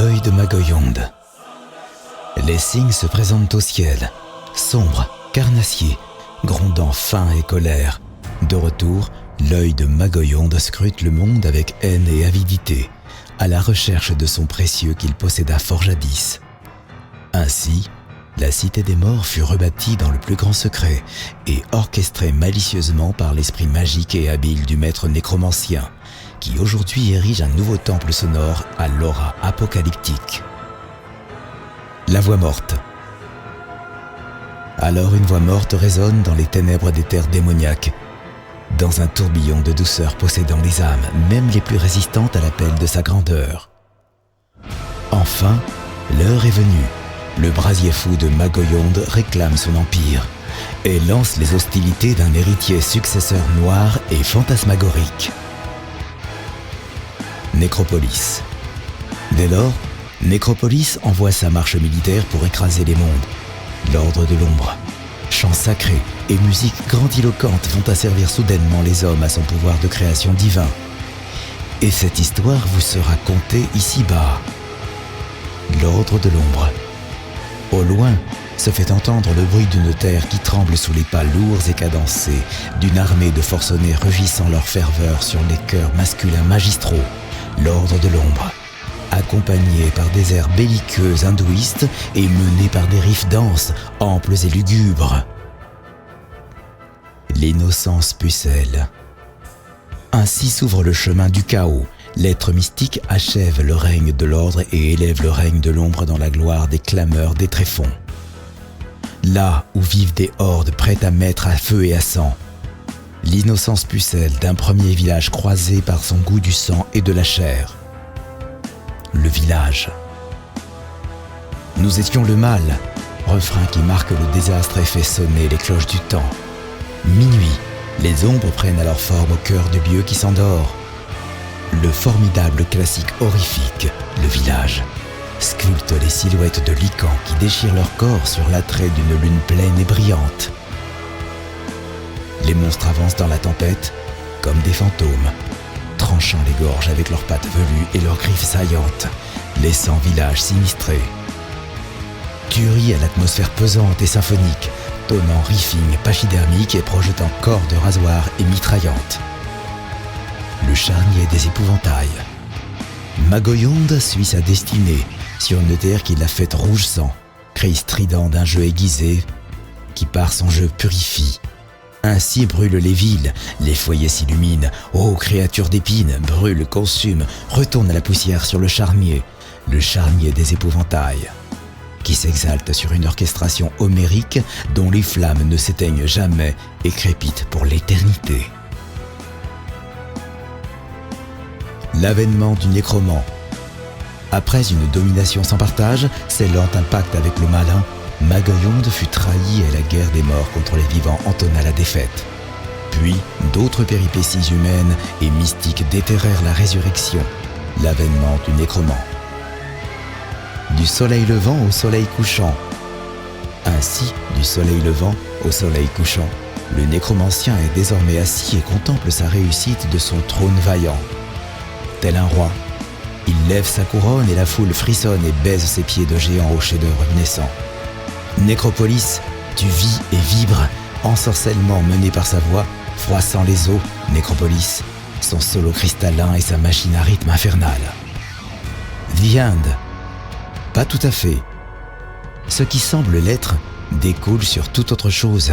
L'œil de Magoyonde. Les signes se présentent au ciel, sombres, carnassiers, grondant faim et colère. De retour, l'œil de Magoyonde scrute le monde avec haine et avidité, à la recherche de son précieux qu'il posséda fort jadis. Ainsi, la cité des morts fut rebâtie dans le plus grand secret et orchestrée malicieusement par l'esprit magique et habile du maître nécromancien, qui aujourd'hui érige un nouveau temple sonore à l'aura apocalyptique. La voix morte. Alors une voix morte résonne dans les ténèbres des terres démoniaques, dans un tourbillon de douceur possédant les âmes, même les plus résistantes à l'appel de sa grandeur. Enfin, l'heure est venue. Le brasier fou de Magoyonde réclame son empire et lance les hostilités d'un héritier successeur noir et fantasmagorique. Nécropolis. Dès lors, Nécropolis envoie sa marche militaire pour écraser les mondes. L'ordre de l'ombre, chants sacrés et musique grandiloquente vont asservir soudainement les hommes à son pouvoir de création divin. Et cette histoire vous sera contée ici-bas. L'ordre de l'ombre. Au loin, se fait entendre le bruit d'une terre qui tremble sous les pas lourds et cadencés d'une armée de forcenés rugissant leur ferveur sur les cœurs masculins magistraux. L'ordre de l'ombre, accompagné par des airs belliqueux hindouistes et mené par des riffs denses, amples et lugubres. L'innocence pucelle. Ainsi s'ouvre le chemin du chaos. L'être mystique achève le règne de l'ordre et élève le règne de l'ombre dans la gloire des clameurs des tréfonds. Là où vivent des hordes prêtes à mettre à feu et à sang, l'innocence pucelle d'un premier village croisé par son goût du sang et de la chair. Le village. Nous étions le mal, refrain qui marque le désastre et fait sonner les cloches du temps. Minuit, les ombres prennent alors forme au cœur du lieu qui s'endort. Le formidable classique horrifique, le village, sculpte les silhouettes de licans qui déchirent leur corps sur l'attrait d'une lune pleine et brillante. Les monstres avancent dans la tempête comme des fantômes, tranchant les gorges avec leurs pattes velues et leurs griffes saillantes, laissant village sinistré. Tuerie à l'atmosphère pesante et symphonique, tonnant riffing pachydermique et projetant corps de rasoir et mitraillantes. Le charnier des épouvantails. Magoyonde suit sa destinée sur une terre qui l'a faite rouge sang, cri strident d'un jeu aiguisé qui par son jeu purifie. Ainsi brûlent les villes, les foyers s'illuminent, ô créatures d'épines, brûle, consume, retourne la poussière sur le charnier des épouvantails, qui s'exalte sur une orchestration homérique dont les flammes ne s'éteignent jamais et crépitent pour l'éternité. L'avènement du nécromant. Après une domination sans partage, scellant un pacte avec le malin, Magoyonde fut trahi et la guerre des morts contre les vivants entonna la défaite. Puis, d'autres péripéties humaines et mystiques déterrèrent la résurrection, l'avènement du nécromant. Du soleil levant au soleil couchant. Ainsi, du soleil levant au soleil couchant, le nécromancien est désormais assis et contemple sa réussite de son trône vaillant. Tel un roi, il lève sa couronne et la foule frissonne et baise ses pieds de géant au chef-d'œuvre naissant. Nécropolis, tu vis et vibres, ensorcellement mené par sa voix, froissant les eaux, Nécropolis, son solo cristallin et sa machine à rythme infernal. The End, pas tout à fait. Ce qui semble l'être découle sur toute autre chose,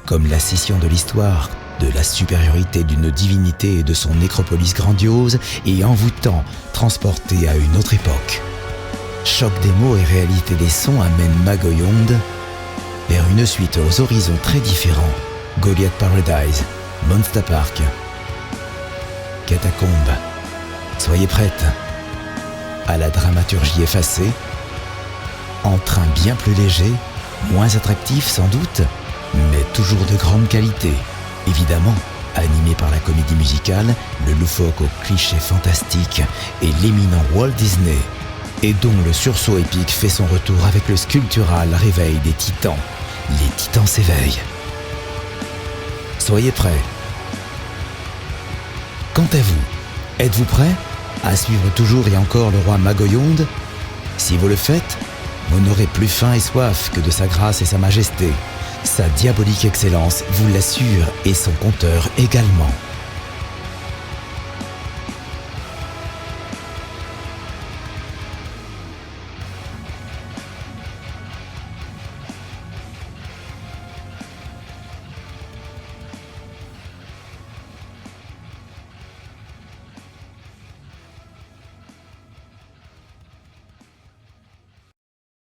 comme la scission de l'histoire, de la supériorité d'une divinité et de son nécropolis grandiose et envoûtant, transporté à une autre époque. Choc des mots et réalité des sons amènent Magoyonde vers une suite aux horizons très différents. Goliath Paradise, Monster Park, Catacombes. Soyez prêtes à la dramaturgie effacée, en train bien plus léger, moins attractif sans doute, mais toujours de grande qualité. Évidemment, animé par la comédie musicale, le loufoque aux clichés fantastiques et l'éminent Walt Disney, et dont le sursaut épique fait son retour avec le sculptural réveil des titans. Les titans s'éveillent. Soyez prêts. Quant à vous, êtes-vous prêts à suivre toujours et encore le roi Magoyonde Si vous le faites, vous n'aurez plus faim et soif que de sa grâce et sa majesté. Sa diabolique excellence vous l'assure et son compteur également.